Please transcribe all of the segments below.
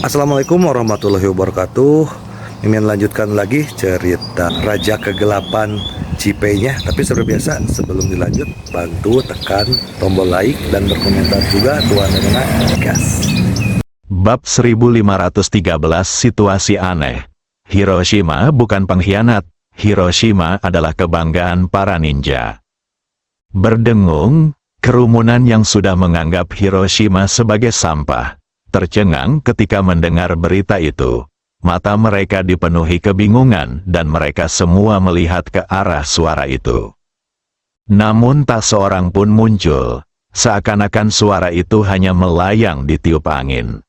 Assalamualaikum warahmatullahi wabarakatuh. Mimin lanjutkan lagi cerita Raja Kegelapan Cipenya. Tapi seperti biasa, sebelum dilanjut, bantu tekan tombol like dan berkomentar juga tuan dan gas. Bab 1513 Situasi aneh. Hiroshima bukan pengkhianat. Hiroshima adalah kebanggaan para ninja. Berdengung, kerumunan yang sudah menganggap Hiroshima sebagai sampah tercengang ketika mendengar berita itu. Mata mereka dipenuhi kebingungan dan mereka semua melihat ke arah suara itu. Namun tak seorang pun muncul, seakan-akan suara itu hanya melayang ditiup angin.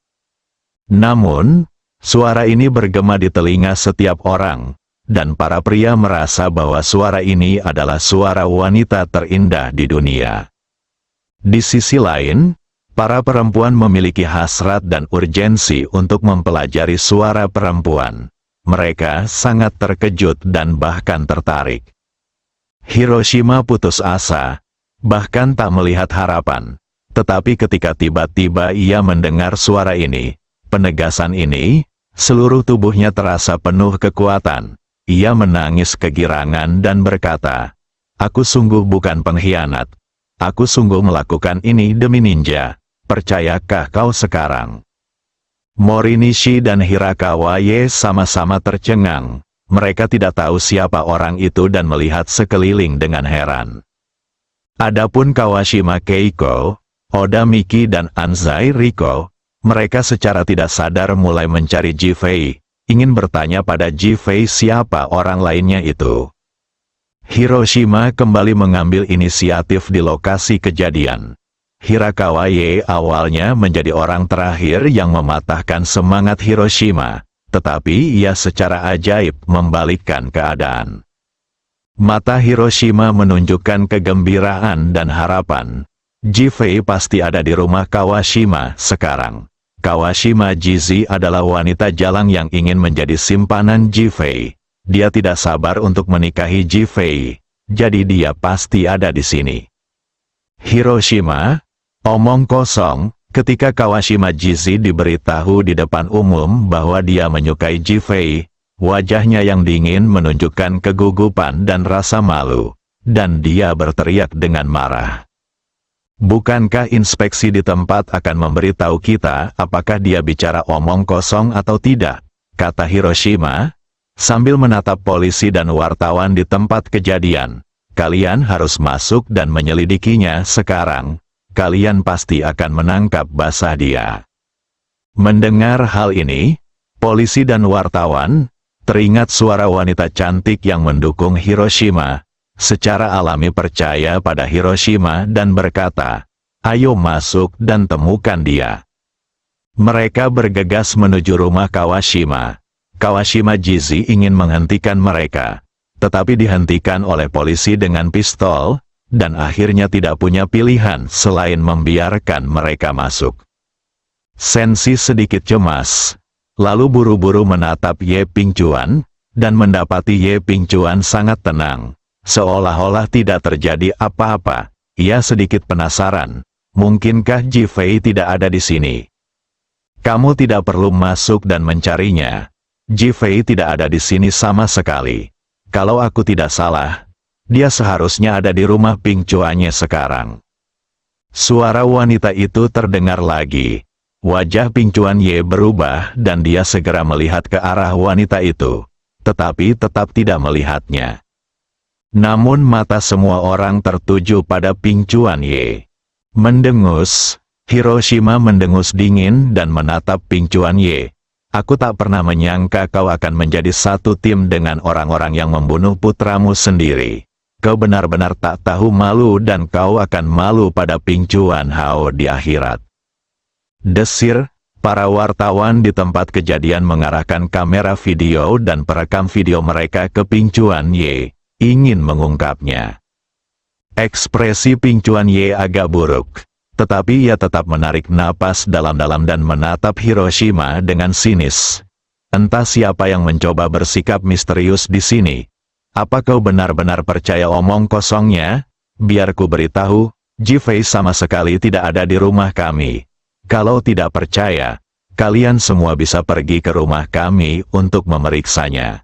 Namun, suara ini bergema di telinga setiap orang, dan para pria merasa bahwa suara ini adalah suara wanita terindah di dunia. Di sisi lain, para perempuan memiliki hasrat dan urgensi untuk mempelajari suara perempuan. Mereka sangat terkejut dan bahkan tertarik. Hiroshima putus asa, bahkan tak melihat harapan. Tetapi ketika tiba-tiba ia mendengar suara ini, penegasan ini, seluruh tubuhnya terasa penuh kekuatan. Ia menangis kegirangan dan berkata, "Aku sungguh bukan pengkhianat. Aku sungguh melakukan ini demi ninja. Percayakah kau sekarang?" Morinishi dan Hirakawa Ye sama-sama tercengang. Mereka tidak tahu siapa orang itu dan melihat sekeliling dengan heran. Adapun Kawashima Keiko, Oda Miki dan Anzai Riko, mereka secara tidak sadar mulai mencari Jifei, ingin bertanya pada Jifei siapa orang lainnya itu. Hiroshima kembali mengambil inisiatif di lokasi kejadian. Hirakawa Ye awalnya menjadi orang terakhir yang mematahkan semangat Hiroshima, tetapi ia secara ajaib membalikkan keadaan. Mata Hiroshima menunjukkan kegembiraan dan harapan. Jifei pasti ada di rumah Kawashima sekarang. Kawashima Jizi adalah wanita jalang yang ingin menjadi simpanan Jifei. Dia tidak sabar untuk menikahi Jifei, jadi dia pasti ada di sini. Hiroshima, omong kosong. Ketika Kawashima Jizi diberitahu di depan umum bahwa dia menyukai Jifei, wajahnya yang dingin menunjukkan kegugupan dan rasa malu, dan dia berteriak dengan marah. "Bukankah inspeksi di tempat akan memberitahu kita apakah dia bicara omong kosong atau tidak?" kata Hiroshima, sambil menatap polisi dan wartawan di tempat kejadian. "Kalian harus masuk dan menyelidikinya sekarang. Kalian pasti akan menangkap basah dia." Mendengar hal ini, polisi dan wartawan teringat suara wanita cantik yang mendukung Hiroshima, secara alami percaya pada Hiroshima dan berkata, "Ayo masuk dan temukan dia." Mereka bergegas menuju rumah Kawashima. Kawashima Jizi ingin menghentikan mereka, tetapi dihentikan oleh polisi dengan pistol, dan akhirnya tidak punya pilihan selain membiarkan mereka masuk. Sensi sedikit cemas, lalu buru-buru menatap Ye Pingcuan, dan mendapati Ye Pingcuan sangat tenang, seolah-olah tidak terjadi apa-apa. Ia sedikit penasaran, mungkinkah Jifei tidak ada di sini? "Kamu tidak perlu masuk dan mencarinya. Jifei tidak ada di sini sama sekali. Kalau aku tidak salah, dia seharusnya ada di rumah Pingcuannya sekarang." Suara wanita itu terdengar lagi. Wajah Pingcuan Ye berubah dan dia segera melihat ke arah wanita itu, tetapi tetap tidak melihatnya. Namun mata semua orang tertuju pada Pingcuan Ye. Mendengus, Hiroshima mendengus dingin dan menatap Pingcuan Ye. "Aku tak pernah menyangka kau akan menjadi satu tim dengan orang-orang yang membunuh putramu sendiri. Kau benar-benar tak tahu malu dan kau akan malu pada Pingcuan Hao di akhirat." Desir, para wartawan di tempat kejadian mengarahkan kamera video dan perekam video mereka ke Pingcuan Ye, ingin mengungkapnya. Ekspresi Pingcuan Ye agak buruk, tetapi ia tetap menarik napas dalam-dalam dan menatap Hiroshima dengan sinis. "Entah siapa yang mencoba bersikap misterius di sini. Apa kau benar-benar percaya omong kosongnya? Biar ku beritahu, Jifei sama sekali tidak ada di rumah kami. Kalau tidak percaya, kalian semua bisa pergi ke rumah kami untuk memeriksanya.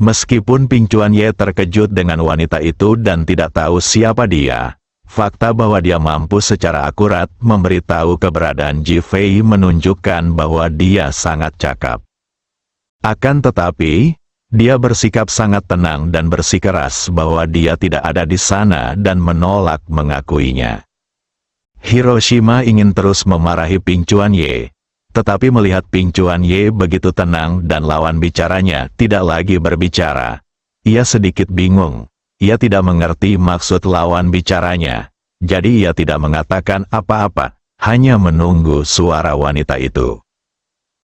Meskipun Ping Chuanye terkejut dengan wanita itu dan tidak tahu siapa dia, fakta bahwa dia mampu secara akurat memberitahu keberadaan Ji Fei menunjukkan bahwa dia sangat cakap. Akan tetapi, dia bersikap sangat tenang dan bersikeras bahwa dia tidak ada di sana dan menolak mengakuinya. Hiroshima ingin terus memarahi Ping Chuanye, tetapi melihat Ping Chuanye begitu tenang dan lawan bicaranya tidak lagi berbicara, ia sedikit bingung. Ia tidak mengerti maksud lawan bicaranya, jadi ia tidak mengatakan apa-apa, hanya menunggu suara wanita itu.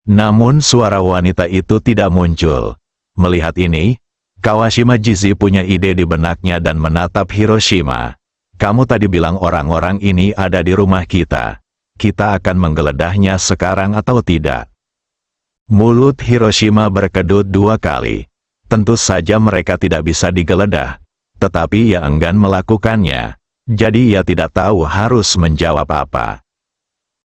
Namun suara wanita itu tidak muncul. Melihat ini, Kawashima Jizi punya ide di benaknya dan menatap Hiroshima. Kamu tadi bilang orang-orang ini ada di rumah kita. Kita akan menggeledahnya sekarang atau tidak? Mulut Hiroshima berkedut 2 kali. Tentu saja mereka tidak bisa digeledah, tetapi ia enggan melakukannya. Jadi ia tidak tahu harus menjawab apa.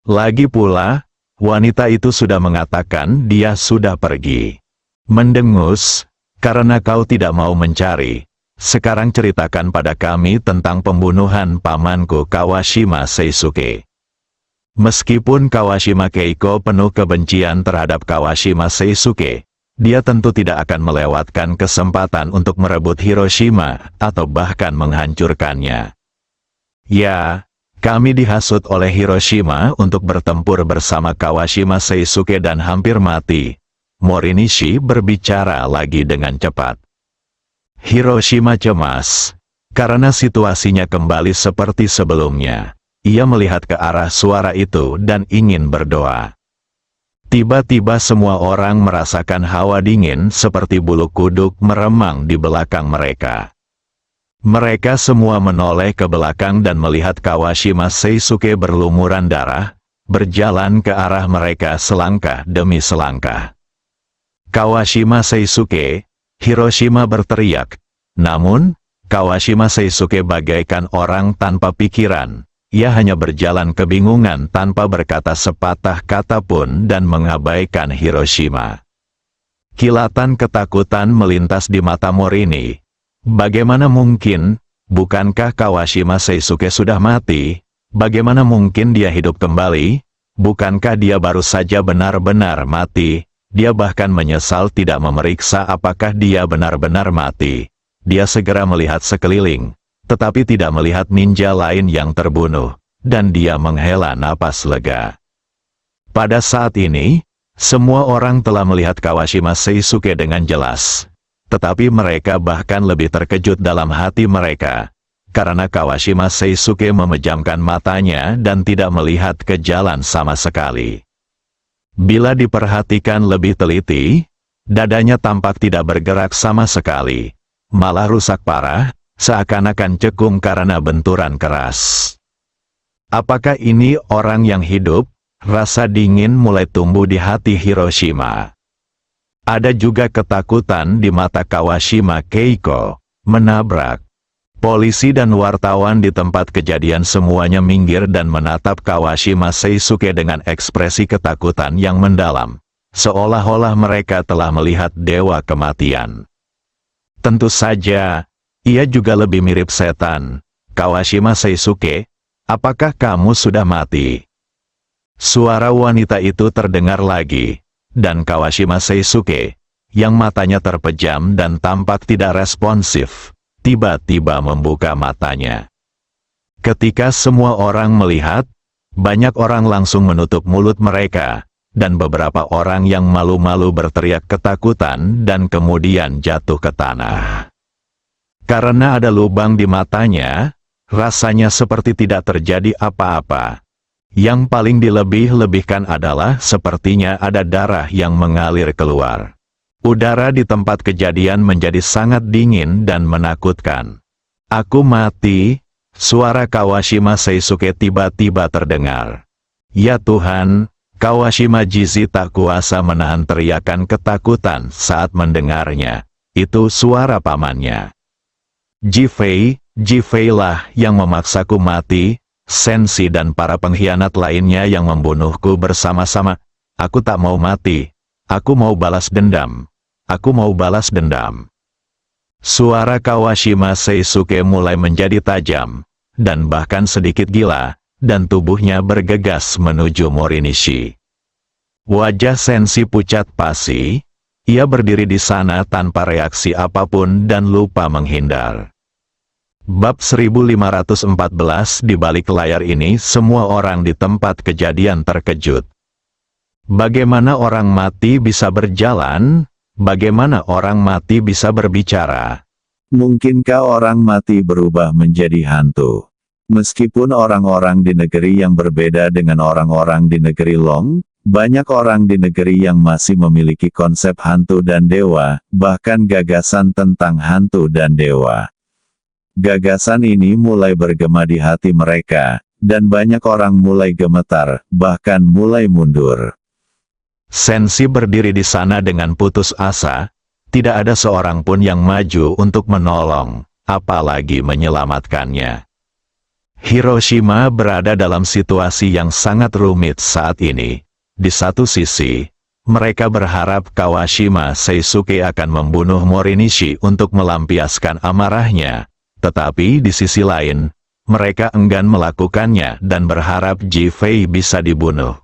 Lagi pula, wanita itu sudah mengatakan dia sudah pergi. Mendengus, karena kau tidak mau mencari. Sekarang ceritakan pada kami tentang pembunuhan pamanku Kawashima Seisuke. Meskipun Kawashima Keiko penuh kebencian terhadap Kawashima Seisuke, dia tentu tidak akan melewatkan kesempatan untuk merebut Hiroshima atau bahkan menghancurkannya. Ya, kami dihasut oleh Hiroshima untuk bertempur bersama Kawashima Seisuke dan hampir mati. Morinishi berbicara lagi dengan cepat. Hiroshima cemas, karena situasinya kembali seperti sebelumnya. Ia melihat ke arah suara itu dan ingin berdoa. Tiba-tiba semua orang merasakan hawa dingin seperti bulu kuduk meremang di belakang mereka. Mereka semua menoleh ke belakang dan melihat Kawashima Seisuke berlumuran darah, berjalan ke arah mereka selangkah demi selangkah. Kawashima Seisuke, Hiroshima berteriak. Namun, Kawashima Seisuke bagaikan orang tanpa pikiran. Ia hanya berjalan kebingungan tanpa berkata sepatah kata pun dan mengabaikan Hiroshima. Kilatan ketakutan melintas di mata Morini. Bagaimana mungkin? Bukankah Kawashima Seisuke sudah mati? Bagaimana mungkin dia hidup kembali? Bukankah dia baru saja benar-benar mati? Dia bahkan menyesal tidak memeriksa apakah dia benar-benar mati. Dia segera melihat sekeliling, tetapi tidak melihat ninja lain yang terbunuh, dan dia menghela napas lega. Pada saat ini, semua orang telah melihat Kawashima Seisuke dengan jelas. Tetapi mereka bahkan lebih terkejut dalam hati mereka, karena Kawashima Seisuke memejamkan matanya dan tidak melihat ke jalan sama sekali. Bila diperhatikan lebih teliti, dadanya tampak tidak bergerak sama sekali, malah rusak parah, seakan-akan cekung karena benturan keras. Apakah ini orang yang hidup? Rasa dingin mulai tumbuh di hati Hiroshima. Ada juga ketakutan di mata Kawashima Keiko. Menabrak. Polisi dan wartawan di tempat kejadian semuanya minggir dan menatap Kawashima Seisuke dengan ekspresi ketakutan yang mendalam, seolah-olah mereka telah melihat dewa kematian. Tentu saja, ia juga lebih mirip setan. Kawashima Seisuke, apakah kamu sudah mati? Suara wanita itu terdengar lagi, dan Kawashima Seisuke, yang matanya terpejam dan tampak tidak responsif, tiba-tiba membuka matanya. Ketika semua orang melihat, banyak orang langsung menutup mulut mereka, dan beberapa orang yang malu-malu berteriak ketakutan dan kemudian jatuh ke tanah. Karena ada lubang di matanya, rasanya seperti tidak terjadi apa-apa. Yang paling dilebih-lebihkan adalah sepertinya ada darah yang mengalir keluar. Udara di tempat kejadian menjadi sangat dingin dan menakutkan. Aku mati, suara Kawashima Seisuke tiba-tiba terdengar. Ya Tuhan, Kawashima Jizi tak kuasa menahan teriakan ketakutan saat mendengarnya. Itu suara pamannya. Ji Fei lah yang memaksaku mati, Sensi dan para pengkhianat lainnya yang membunuhku bersama-sama. Aku tak mau mati. Aku mau balas dendam. Aku mau balas dendam. Suara Kawashima Seisuke mulai menjadi tajam, dan bahkan sedikit gila, dan tubuhnya bergegas menuju Morinishi. Wajah Senshi pucat pasi, ia berdiri di sana tanpa reaksi apapun dan lupa menghindar. Bab 1514. Di balik layar ini semua orang di tempat kejadian terkejut. Bagaimana orang mati bisa berjalan? Bagaimana orang mati bisa berbicara? Mungkinkah orang mati berubah menjadi hantu? Meskipun orang-orang di negeri yang berbeda dengan orang-orang di negeri Long, banyak orang di negeri yang masih memiliki konsep hantu dan dewa, bahkan gagasan tentang hantu dan dewa. Gagasan ini mulai bergema di hati mereka, dan banyak orang mulai gemetar, bahkan mulai mundur. Senshi berdiri di sana dengan putus asa, tidak ada seorang pun yang maju untuk menolong, apalagi menyelamatkannya. Hiroshima berada dalam situasi yang sangat rumit saat ini. Di satu sisi, mereka berharap Kawashima Seisuke akan membunuh Morinishi untuk melampiaskan amarahnya, tetapi di sisi lain, mereka enggan melakukannya dan berharap Ji Fei bisa dibunuh.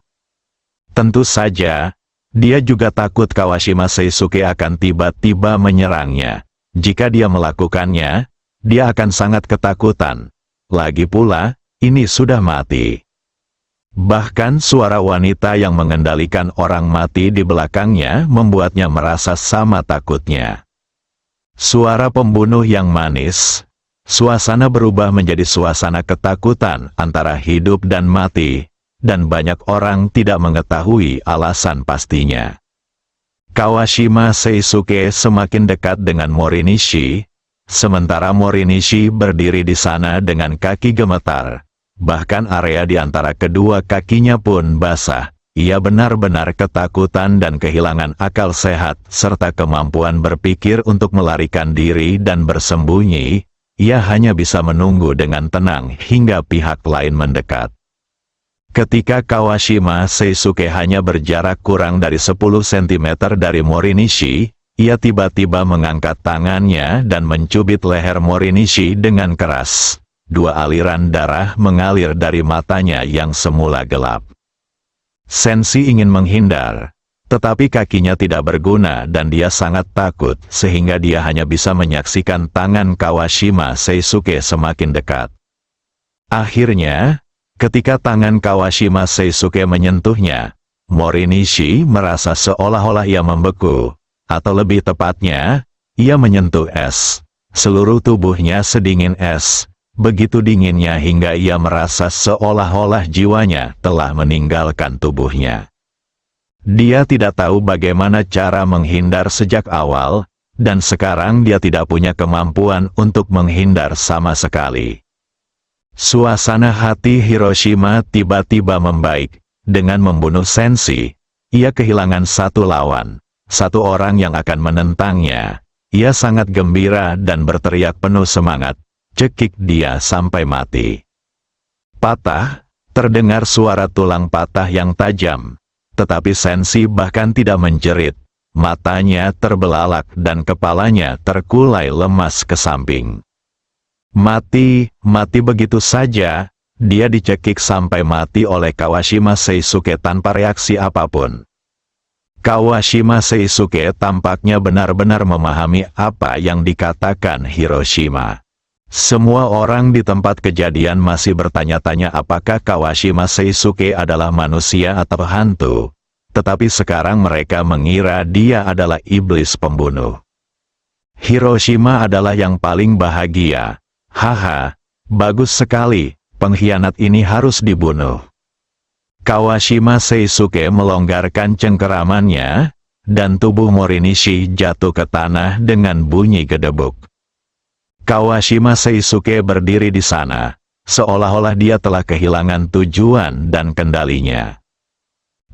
Tentu saja, dia juga takut Kawashima Seisuke akan tiba-tiba menyerangnya. Jika dia melakukannya, dia akan sangat ketakutan. Lagi pula, ini sudah mati. Bahkan suara wanita yang mengendalikan orang mati di belakangnya membuatnya merasa sama takutnya. Suara pembunuh yang manis. Suasana berubah menjadi suasana ketakutan antara hidup dan mati. Dan banyak orang tidak mengetahui alasan pastinya. Kawashima Seisuke semakin dekat dengan Morinishi, sementara Morinishi berdiri di sana dengan kaki gemetar. Bahkan area di antara kedua kakinya pun basah. Ia benar-benar ketakutan dan kehilangan akal sehat, serta kemampuan berpikir untuk melarikan diri dan bersembunyi. Ia hanya bisa menunggu dengan tenang hingga pihak lain mendekat. Ketika Kawashima Seisuke hanya berjarak kurang dari 10 cm dari Morinishi, ia tiba-tiba mengangkat tangannya dan mencubit leher Morinishi dengan keras. Dua aliran darah mengalir dari matanya yang semula gelap. Senshi ingin menghindar, tetapi kakinya tidak berguna dan dia sangat takut sehingga dia hanya bisa menyaksikan tangan Kawashima Seisuke semakin dekat. Akhirnya, ketika tangan Kawashima Seisuke menyentuhnya, Morinishi merasa seolah-olah ia membeku, atau lebih tepatnya, ia menyentuh es. Seluruh tubuhnya sedingin es, begitu dinginnya hingga ia merasa seolah-olah jiwanya telah meninggalkan tubuhnya. Dia tidak tahu bagaimana cara menghindar sejak awal, dan sekarang dia tidak punya kemampuan untuk menghindar sama sekali. Suasana hati Hiroshima tiba-tiba membaik. Dengan membunuh Senshi, ia kehilangan satu lawan, satu orang yang akan menentangnya. Ia sangat gembira dan berteriak penuh semangat, cekik dia sampai mati. Patah, terdengar suara tulang patah yang tajam, tetapi Senshi bahkan tidak menjerit. Matanya terbelalak dan kepalanya terkulai lemas ke samping. Mati begitu saja, dia dicekik sampai mati oleh Kawashima Seisuke tanpa reaksi apapun. Kawashima Seisuke tampaknya benar-benar memahami apa yang dikatakan Hiroshima. Semua orang di tempat kejadian masih bertanya-tanya apakah Kawashima Seisuke adalah manusia atau hantu, tetapi sekarang mereka mengira dia adalah iblis pembunuh. Hiroshima adalah yang paling bahagia. Haha, bagus sekali, pengkhianat ini harus dibunuh. Kawashima Seisuke melonggarkan cengkeramannya, dan tubuh Morinishi jatuh ke tanah dengan bunyi gedebuk. Kawashima Seisuke berdiri di sana, seolah-olah dia telah kehilangan tujuan dan kendalinya.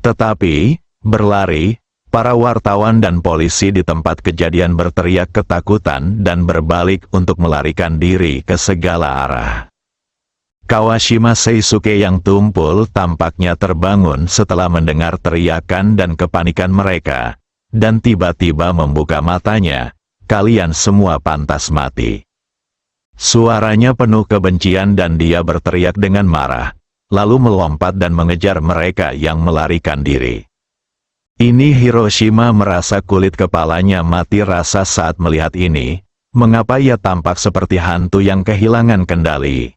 Tetapi, berlari, para wartawan dan polisi di tempat kejadian berteriak ketakutan dan berbalik untuk melarikan diri ke segala arah. Kawashima Seisuke yang tumpul tampaknya terbangun setelah mendengar teriakan dan kepanikan mereka, dan tiba-tiba membuka matanya. Kalian semua pantas mati. Suaranya penuh kebencian dan dia berteriak dengan marah, lalu melompat dan mengejar mereka yang melarikan diri. Ini Hiroshima merasa kulit kepalanya mati rasa saat melihat ini. Mengapa ia tampak seperti hantu yang kehilangan kendali?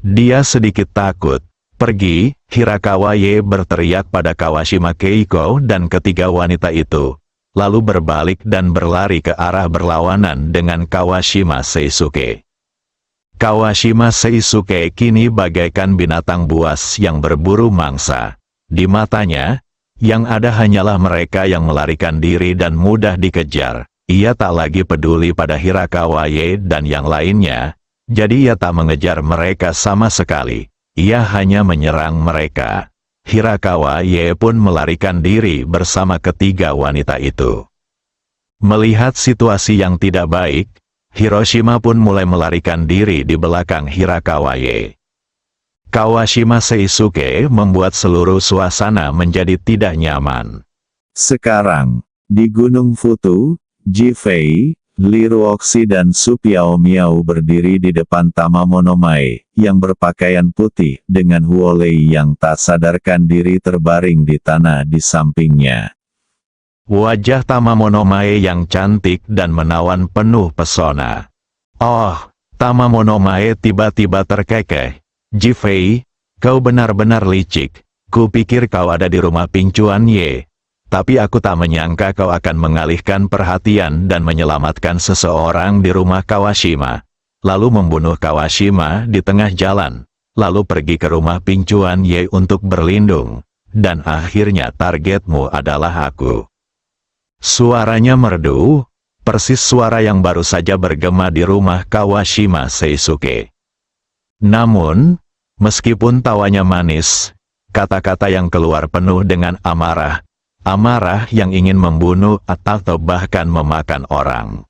Dia sedikit takut. Pergi, Hirakawa Ye berteriak pada Kawashima Keiko dan ketiga wanita itu, lalu berbalik dan berlari ke arah berlawanan dengan Kawashima Seisuke. Kawashima Seisuke kini bagaikan binatang buas yang berburu mangsa. Di matanya, yang ada hanyalah mereka yang melarikan diri dan mudah dikejar. Ia tak lagi peduli pada Hirakawa Ye dan yang lainnya. Jadi ia tak mengejar mereka sama sekali, ia hanya menyerang mereka. Hirakawa Ye pun melarikan diri bersama ketiga wanita itu. Melihat situasi yang tidak baik, Hiroshima pun mulai melarikan diri di belakang Hirakawa Ye. Kawashima Seisuke membuat seluruh suasana menjadi tidak nyaman. Sekarang, di Gunung Futu, Jifei, Liruoxi dan Su Piaomiao berdiri di depan Tamamonomae, yang berpakaian putih, dengan Huolei yang tak sadarkan diri terbaring di tanah di sampingnya. Wajah Tamamonomae yang cantik dan menawan penuh pesona. Oh, Tamamonomae tiba-tiba terkekeh. Jifei, kau benar-benar licik. Kupikir kau ada di rumah Pingcuan Ye. Tapi aku tak menyangka kau akan mengalihkan perhatian dan menyelamatkan seseorang di rumah Kawashima, lalu membunuh Kawashima di tengah jalan, lalu pergi ke rumah Pingcuan Ye untuk berlindung, dan akhirnya targetmu adalah aku. Suaranya merdu, persis suara yang baru saja bergema di rumah Kawashima Seisuke. Namun, meskipun tawanya manis, kata-kata yang keluar penuh dengan amarah yang ingin membunuh atau bahkan memakan orang.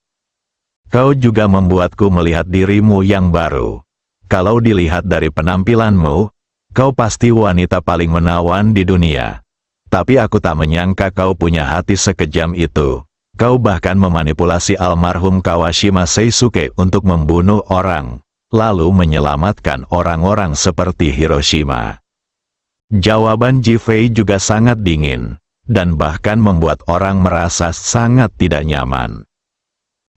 Kau juga membuatku melihat dirimu yang baru. Kalau dilihat dari penampilanmu, kau pasti wanita paling menawan di dunia. Tapi aku tak menyangka kau punya hati sekejam itu. Kau bahkan memanipulasi almarhum Kawashima Seisuke untuk membunuh orang, lalu menyelamatkan orang-orang seperti Hiroshima. Jawaban Jifei juga sangat dingin, dan bahkan membuat orang merasa sangat tidak nyaman.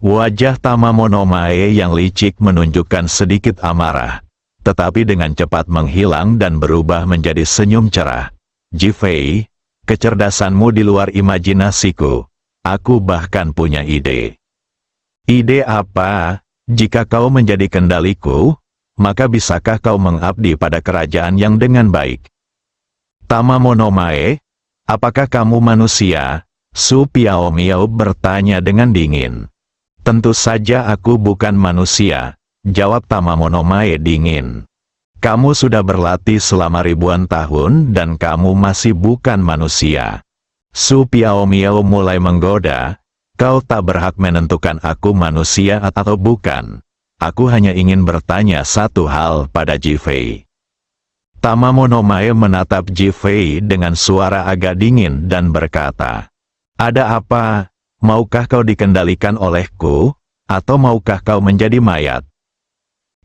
Wajah Tamamonomae yang licik menunjukkan sedikit amarah, tetapi dengan cepat menghilang dan berubah menjadi senyum cerah. Jifei, kecerdasanmu di luar imajinasiku. Aku bahkan punya ide. Ide apa? Jika kau menjadi kendaliku, maka bisakah kau mengabdi pada kerajaan yang dengan baik? Tamamonomae, apakah kamu manusia? Su Piaomiao bertanya dengan dingin. Tentu saja aku bukan manusia, jawab Tamamonomae dingin. Kamu sudah berlatih selama ribuan tahun dan kamu masih bukan manusia. Su Piaomiao mulai menggoda, kau tak berhak menentukan aku manusia atau bukan. Aku hanya ingin bertanya satu hal pada Jifei. Tamamonomae menatap Jifei dengan suara agak dingin dan berkata, ada apa? Maukah kau dikendalikan olehku? Atau maukah kau menjadi mayat?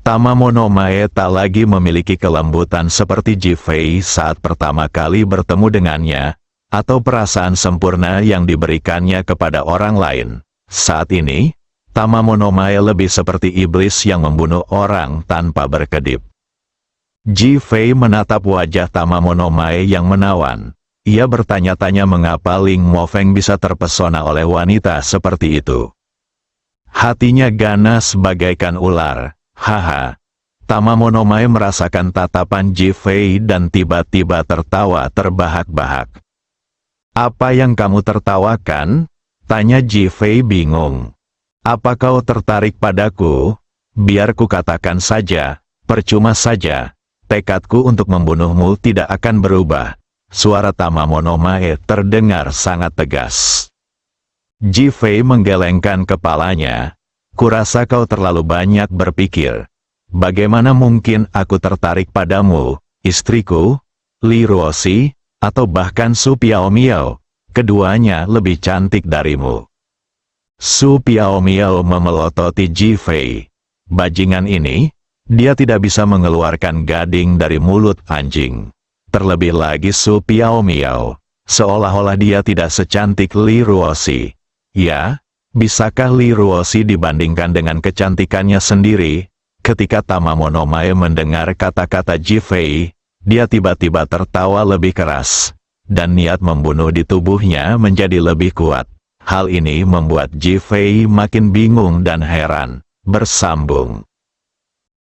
Tamamonomae tak lagi memiliki kelembutan seperti Jifei saat pertama kali bertemu dengannya, atau perasaan sempurna yang diberikannya kepada orang lain. Saat ini, Tamamonomae lebih seperti iblis yang membunuh orang tanpa berkedip. Jifei menatap wajah Tamamonomae yang menawan. Ia bertanya-tanya mengapa Ling Mofeng bisa terpesona oleh wanita seperti itu. Hatinya ganas bagaikan ular. Haha. Tamamonomae merasakan tatapan Jifei dan tiba-tiba tertawa terbahak-bahak. Apa yang kamu tertawakan? Tanya Jifei bingung. Apa kau tertarik padaku? Biar ku katakan saja, percuma saja. Tekadku untuk membunuhmu tidak akan berubah. Suara Tamamonomae terdengar sangat tegas. Jifei menggelengkan kepalanya. Kurasa kau terlalu banyak berpikir. Bagaimana mungkin aku tertarik padamu, istriku, Li Ruoxi, atau bahkan Su Piaomiao? Keduanya lebih cantik darimu. Su Piaomiao memelototi Ji Fei. Bajingan ini, dia tidak bisa mengeluarkan gading dari mulut anjing. Terlebih lagi Su Piaomiao, seolah-olah dia tidak secantik Li Ruoxi. Ya, bisakah Li Ruoxi dibandingkan dengan kecantikannya sendiri? Ketika Tamamonomae mendengar kata-kata Ji Fei, dia tiba-tiba tertawa lebih keras, dan niat membunuh di tubuhnya menjadi lebih kuat. Hal ini membuat Ji Fei makin bingung dan heran. Bersambung.